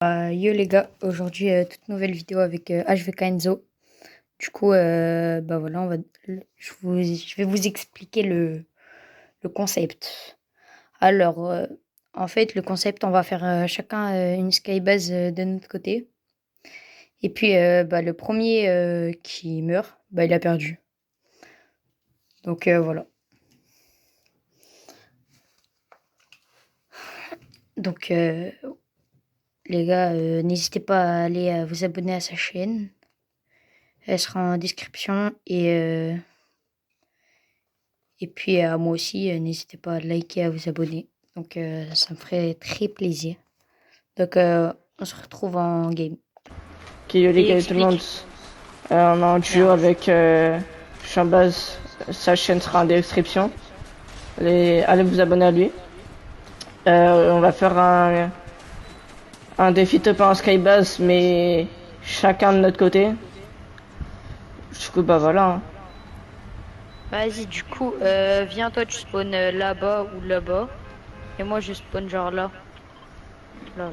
Yo les gars, aujourd'hui toute nouvelle vidéo avec HVK Enzo. Du coup, bah voilà, je vais vous expliquer le concept. Alors, en fait, le concept, on va faire chacun une skybase de notre côté. Et puis, bah, le premier qui meurt, bah, il a perdu. Donc voilà. Donc les gars, n'hésitez pas à aller vous abonner à sa chaîne. Elle sera en description et puis moi aussi, n'hésitez pas à liker, à vous abonner. Donc ça me ferait très plaisir. Donc on se retrouve en game. Ok, yo les Et gars, tout le monde, explique. on a un duo Merde. avec Chambaz, sa chaîne sera en description. Allez vous abonner à lui. On va faire un défi top en skybase, mais chacun de notre côté. Du coup, bah voilà. Hein. Vas-y, du coup, viens toi, tu spawns là-bas ou là-bas. Et moi, je spawn genre là. Là, là.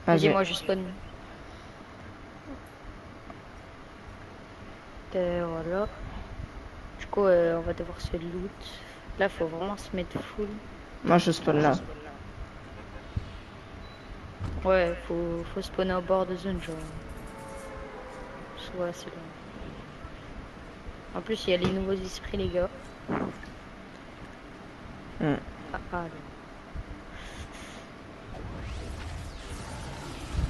Vas-y, Vas-y. moi, je spawn. Voilà. Du coup, on va devoir se loot. Là, faut vraiment se mettre full. Moi, je spawn là. Ouais, faut spawner au bord de zone, genre. Soit c'est là. En plus, il y a les nouveaux esprits, les gars. Hmm.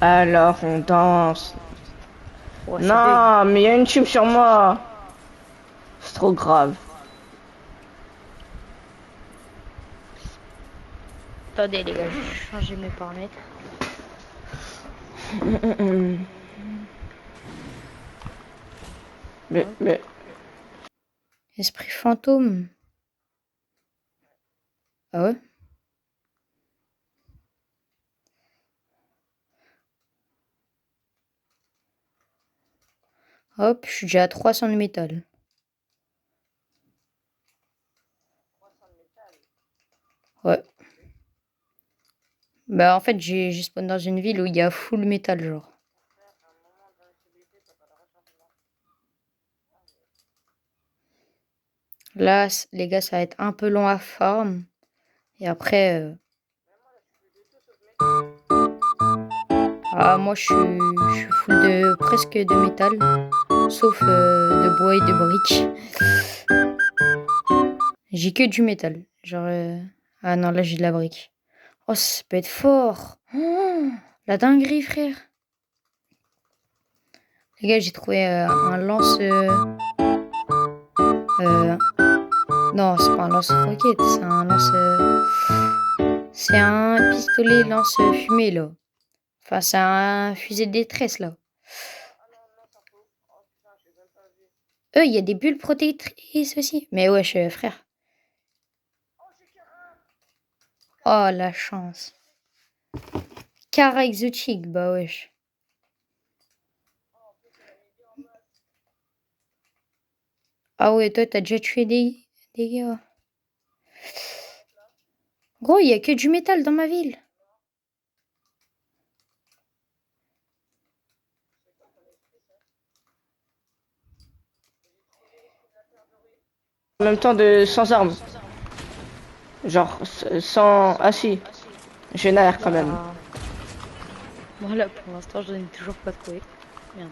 Ah, Alors, on danse. ouais, ça bug. Non, mais il y a une tube sur moi. C'est trop grave. Attendez, les gars, je vais changer mes paramètres. Hop. Mais, Esprit fantôme. Ah ouais? Hop, je suis déjà à 300 de métal. Ouais. Bah en fait, j'ai spawn dans une ville où il y a full métal, genre. Là, les gars, ça va être un peu long à farm. Et après... Ah, moi, je suis full de presque de métal. Sauf de bois et de briques. J'ai que du métal. Genre... Ah non, là, j'ai de la brique. Oh, ça peut être fort. Oh, la dinguerie, frère. Les gars, j'ai trouvé un lance... non, c'est pas un lance-roquette, c'est un lance... c'est un pistolet lance-fumée, là. Enfin, c'est un fusée de détresse, là. Il y a des bulles protectrices aussi. Mais wesh, frère. Oh, la chance. Cara exotique, bah wesh. Ah ouais, toi, t'as déjà tué des gars. Gros, il y a que du métal dans ma ville. en même temps, sans armes. Genre, sans... Ah si, j'ai une AR quand même. Bah... Voilà, pour l'instant, je n'ai toujours pas trouvé. Merde.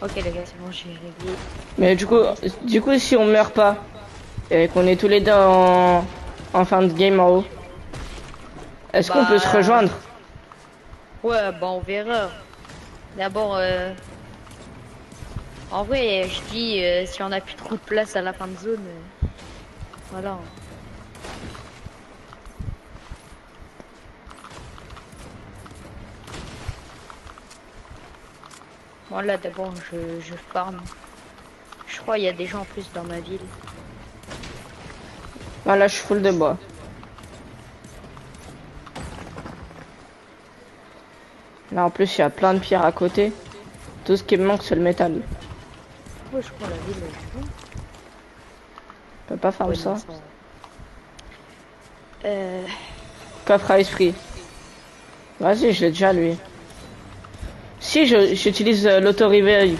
Ok, les gars, c'est bon, j'ai réglé. Mais du coup, si on meurt pas et qu'on est tous les deux en fin de game en haut, est-ce qu'on peut se Bah... rejoindre? Ouais, bah on verra. D'abord, en vrai, je dis, si on a plus trop de place à la fin de zone, voilà. Bon, là, d'abord, je farm. Je crois qu'il y a des gens en plus dans ma ville. Ah là, je suis full de bois. Là, en plus, il y a plein de pierres à côté. Tout ce qui me manque, c'est le métal. Ouais, je crois la ville. peux pas farm Ouais, ça. non, ça. Euh, Coffre à esprit. Vas-y, je l'ai déjà lui. Si j'utilise l'auto-revive.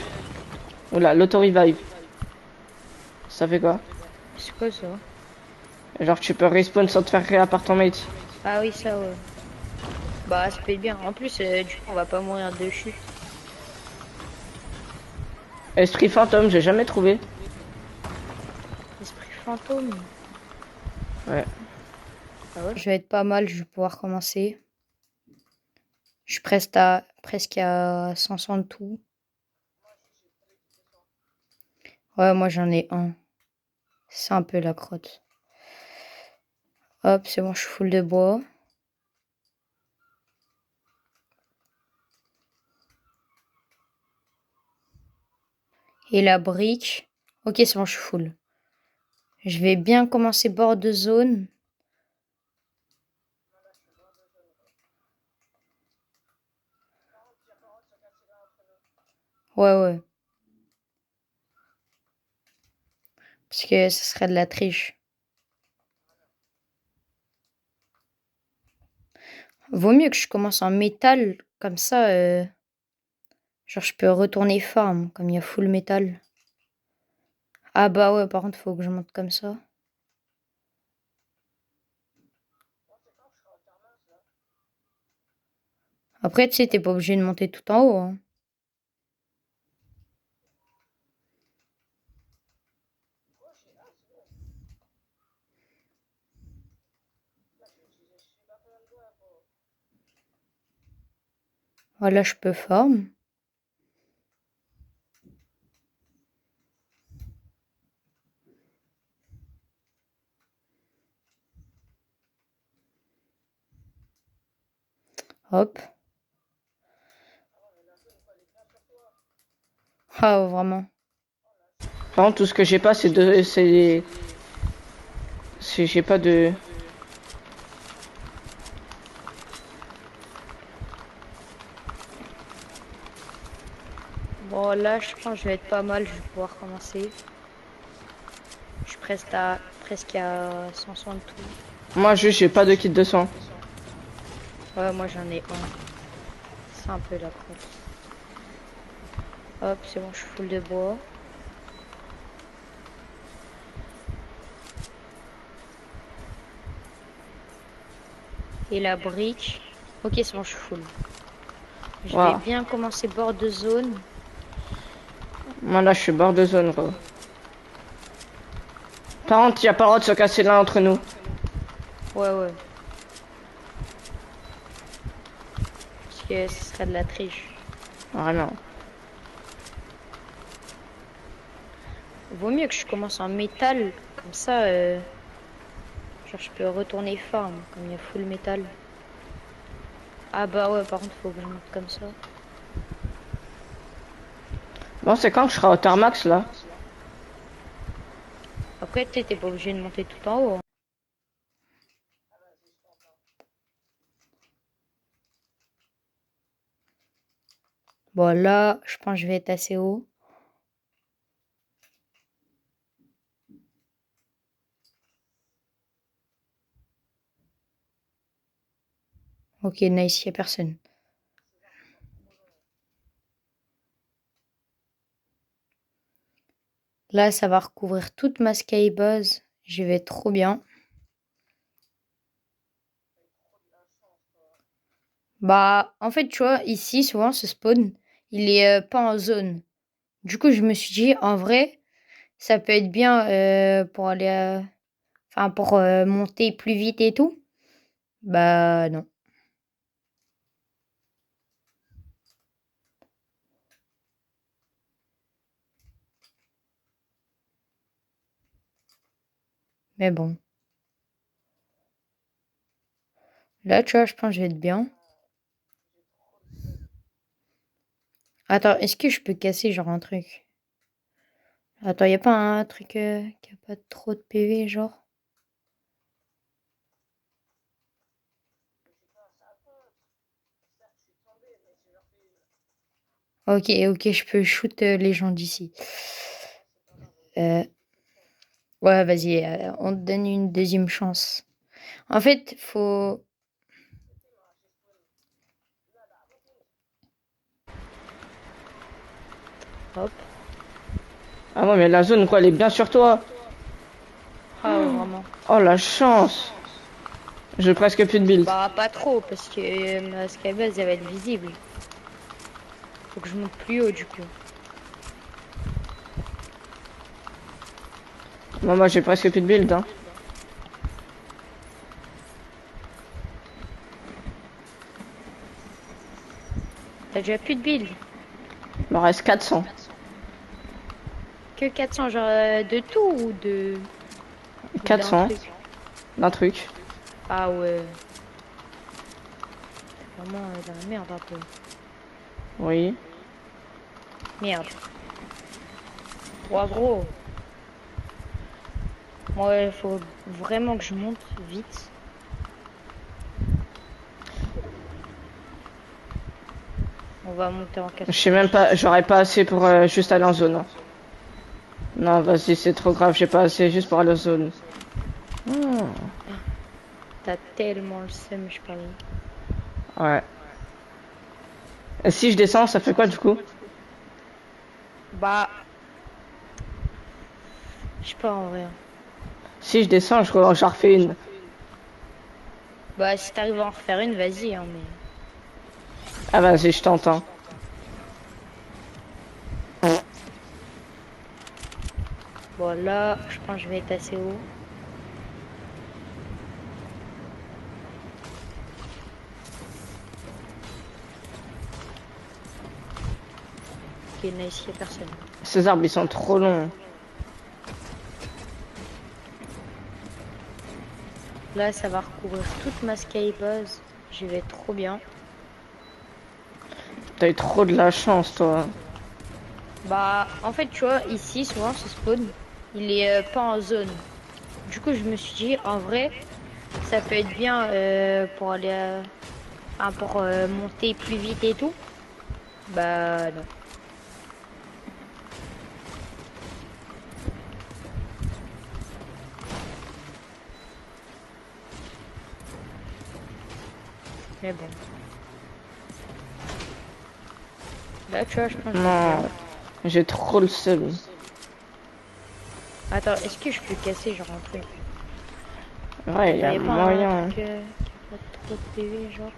Oula, l'auto-revive. Ça fait quoi? c'est quoi ça? Genre tu peux respawn sans te faire créer par ton mate. Ah oui, ça, ouais. Bah, ça peut être bien. En plus, du coup, on va pas mourir de chute. Esprit fantôme, j'ai jamais trouvé. Esprit fantôme. Ouais. Ah ouais. Je vais être pas mal, je vais pouvoir commencer. Je suis presque à 500 de tout. Ouais, moi j'en ai un. C'est un peu la crotte. Hop, c'est bon, je suis full de bois. Et la brique. Ok, c'est bon, je suis full. Je vais bien commencer bord de zone. Ouais, ouais. Parce que ce serait de la triche. Vaut mieux que je commence en métal. Comme ça, genre je peux retourner farm. Comme il y a full métal. Ah bah ouais, par contre, faut que je monte comme ça. Après, tu sais, t'es pas obligé de monter tout en haut, hein. Voilà, je peux farm. Hop. Ah, vraiment. Par contre, tout ce que j'ai pas, j'ai pas de. Bon, là, je pense que je vais être pas mal. Je vais pouvoir commencer. Je suis presque à 500 de tout. Moi, juste, j'ai pas de kit de soin. Ouais, moi j'en ai un. C'est un peu la crotte. Hop, c'est bon, je suis full de bois. Et la brique. Ok, c'est bon, je suis full. Je vais Waouh. bien commencer bord de zone. Moi, là, je suis bord de zone, gros. Par contre, y a pas le droit de se casser l'un entre nous. Ouais, ouais. Parce que ce serait de la triche. Vraiment. Vaut mieux que je commence en métal. Comme ça, genre je peux retourner farm. Comme il y a full métal. Ah bah ouais, par contre, faut que je monte comme ça. Bon, c'est quand que je serai au Tarmax, là? Après, tu sais, t'es pas obligé de monter tout en haut, hein. Bon, là, je pense que je vais être assez haut. Ok, nice, y a personne. Là, ça va recouvrir toute ma skybase. Je vais trop bien. Bah, en fait, tu vois, ici, souvent, ce spawn, il est pas en zone. Du coup, je me suis dit, en vrai, ça peut être bien pour aller, enfin, pour monter plus vite et tout. Bah, non. Mais bon. Là, tu vois, je pense que je vais être bien. Attends, est-ce que je peux casser genre un truc? Attends, y a pas un truc qui a pas trop de PV, genre? Ok, ok, je peux shoot les gens d'ici. Euh, Ouais, vas-y, on te donne une deuxième chance. En fait, faut... Hop. Ah ouais, mais la zone, quoi, elle est bien sur toi. Ah, vraiment. Oh, la chance. J'ai presque plus de build. Bah, pas trop, parce que ma skybase, elle va être visible. Faut que je monte plus haut, du coup. Moi, j'ai presque plus de build, hein. T'as déjà plus de build. Il me reste 400. Que 400, genre de tout ou d'un 400 truc. d'un truc. Ah ouais, t'es vraiment dans la merde un peu. Oui. Merde. Ouais, gros. Moi, il faut vraiment que je monte vite. On va monter en Je sais même pas, 90. j'aurais pas assez pour juste aller en zone, hein. Non, vas-y, c'est trop grave, j'ai pas assez juste pour aller en zone. Hmm. T'as tellement le seum, je parie. Ouais. Et si je descends, ça fait quoi du coup? Bah, je sais pas en vrai. Si je descends, j'en refais une. Bah, si t'arrives à en refaire une, vas-y, hein, mais... Ah vas-y, je t'entends. Bon, là, je pense que je vais être assez haut. Ok, nice, y'a personne. Ces arbres, ils sont trop longs. Là, ça va recouvrir toute ma skybase. Je vais trop bien. T'as eu trop de la chance, toi. Bah, en fait, tu vois, ici, souvent, ce spawn, il est pas en zone. Du coup, je me suis dit, en vrai, ça peut être bien pour aller, enfin, pour monter plus vite et tout. Bah, non. Mais bon. Là, tu vois, je pense que je vais être bien. Non, j'ai trop le seum. Attends, est-ce que je peux casser genre un truc? Ouais, il y Genre, a y a pas un moyen. truc qui a pas trop de PV, genre?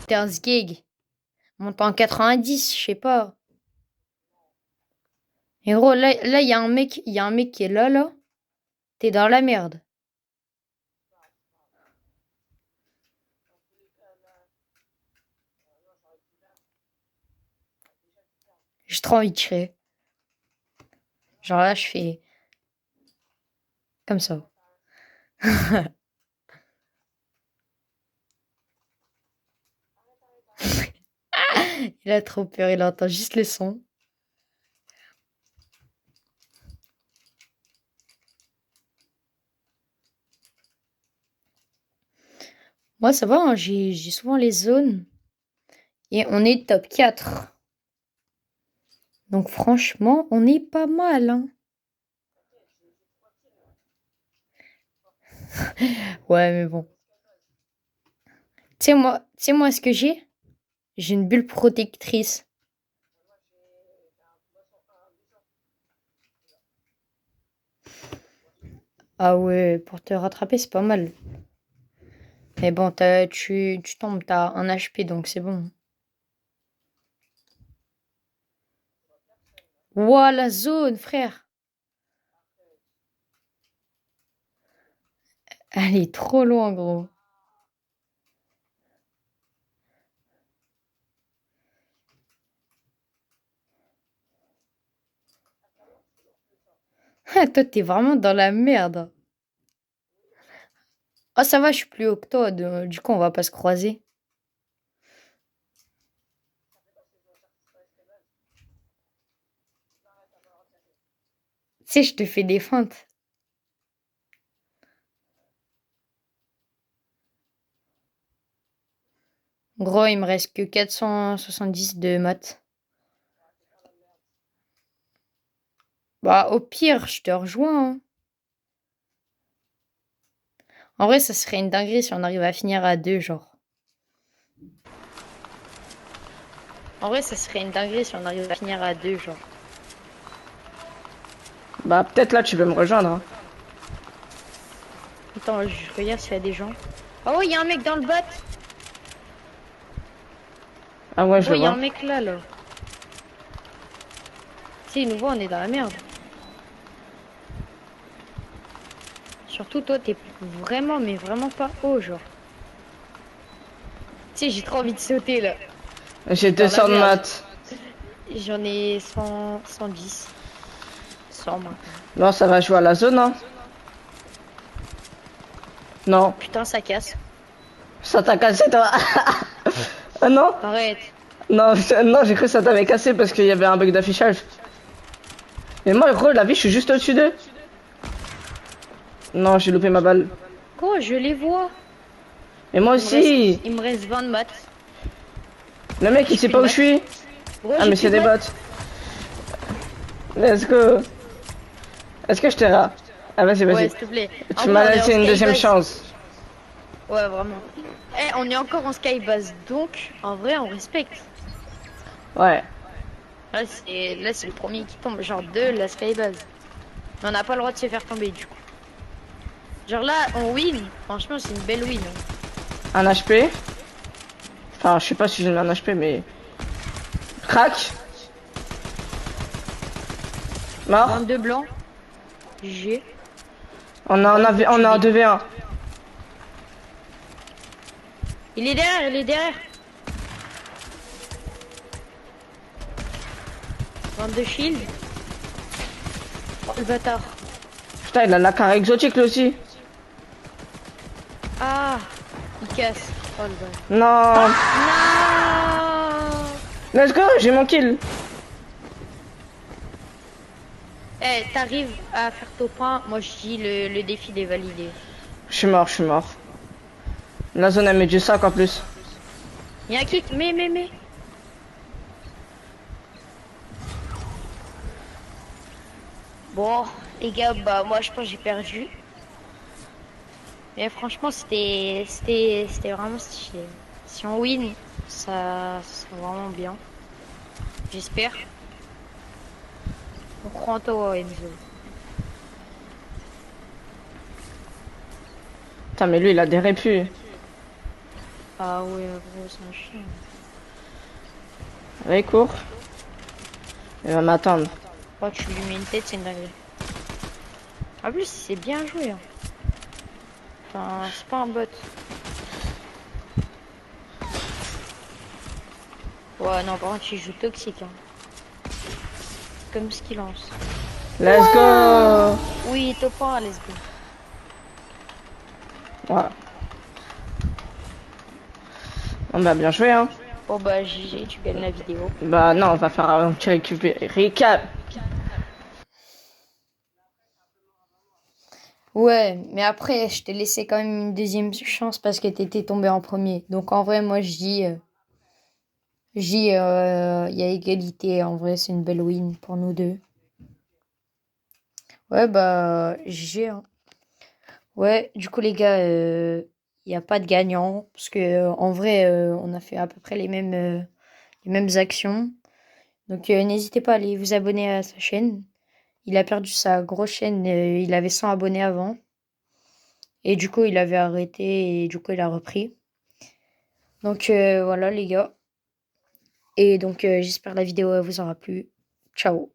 15 gigs. Monte en 90, je sais pas. Et gros, là, il y a un mec qui est là, là. T'es dans la merde. J'ai trop envie de chier. Genre là, je fais comme ça. Il a trop peur, il entend juste le son. Moi, ça va, hein, j'ai souvent les zones. Et on est top 4. Donc franchement, on est pas mal, hein. Ouais, mais bon. Tu sais moi ce que j'ai? J'ai une bulle protectrice. Ah ouais, pour te rattraper, c'est pas mal. Mais bon, tu tombes, t'as un HP, donc c'est bon. Ouah, la zone, frère. Elle est trop loin, gros. Ah, toi, t'es vraiment dans la merde. Ah, ça va, je suis plus haut que toi. Du coup, on va pas se croiser. Tu sais, je te fais des feintes. Gros, il me reste que 470 de maths. Bah, au pire, je te rejoins, hein. En vrai, ça serait une dinguerie si on arrive à finir à 2, genre. En vrai, ça serait une dinguerie si on arrive à finir à 2, genre. Bah, peut-être là, tu veux me rejoindre, hein. Attends, je regarde s'il y a des gens. Oh, il y a un mec dans le bot. Ah ouais, je Oh, le il y a un vois. mec là, là. Si, il nous voit, on est dans la merde. Surtout toi, t'es vraiment, mais vraiment pas haut, genre. Tu sais, j'ai trop envie de sauter, là. Je J'ai suis dans la 200 de merde. maths. J'en ai 100, 110. 100 maintenant. Non, ça va jouer à la zone, hein. Non. Putain, ça casse. Ça t'a cassé, toi. Ah non? Arrête. Non, non, j'ai cru que ça t'avait cassé parce qu'il y avait un bug d'affichage. Mais moi, gros, la vie, je suis juste au-dessus d'eux. Non, j'ai loupé ma balle. Gros, je les vois. Et moi aussi. Il me reste 20 de maths. Le mec, il J'ai sait plus pas de où je maths. suis. Gros, Ah, j'ai mais plus c'est de des bots. maths. Let's go. Est-ce que je t'ai ras? Ah, vas-y, Ouais, vas-y. s'il te plaît. En Tu vrai, m'as on est en laissé une deuxième skybase. chance. Ouais, vraiment. Eh, on est encore en skybase. Donc, en vrai, on respecte. Ouais. Là, c'est le premier qui tombe. Genre de la skybase. Mais on n'a pas le droit de se faire tomber, du coup. Genre là, on win. Franchement, c'est une belle win, hein. Un HP. Enfin, je sais pas si j'ai un HP, mais... Crac. Mort. 22 blancs. G. On a un 2v1. Il est derrière, il est derrière. 22 shield. Oh, le bâtard. Putain, il a la carre exotique, lui aussi. Ah, il casse. Oh, le bâtard. Non. Non. Let's go, j'ai mon kill. Eh, t'arrives à faire ton point. Moi, je dis le défi est validé. Je suis mort, je suis mort. La zone, elle met du sac en plus. Il y a un kick. Mais. Bon, les gars, bah, moi, je pense que j'ai perdu. Mais franchement, c'était vraiment stylé. Si on win, ça serait vraiment bien. J'espère. On croit en toi, Enzo. Putain, mais lui, il a des répus. Ah ouais, gros, c'est un chien. Allez, cours. Il va m'attendre. Oh, tu lui mets une tête, c'est une dinguerie. En plus, c'est bien joué, hein. Enfin, c'est pas un bot. Ouais, non, par contre, il joue toxique, hein. Comme ce qu'il lance. Let's go. Oui, top 1, let's go. Voilà. On va bien joué, hein. Bon, bah, GG, tu gagnes la vidéo. Bah non, on va faire un petit récap. Ouais, mais après, je t'ai laissé quand même une deuxième chance parce que t'étais tombé en premier. Donc, en vrai, moi, il y a égalité. En vrai, c'est une belle win pour nous deux. Ouais, bah, GG, hein. Ouais, du coup, les gars, il n'y a pas de gagnant. Parce que, en vrai, on a fait à peu près les mêmes actions. Donc, n'hésitez pas à aller vous abonner à sa chaîne. Il a perdu sa grosse chaîne. Il avait 100 abonnés avant. Et du coup, il avait arrêté et du coup, il a repris. Donc, voilà, les gars. Et donc, j'espère que la vidéo vous aura plu. Ciao.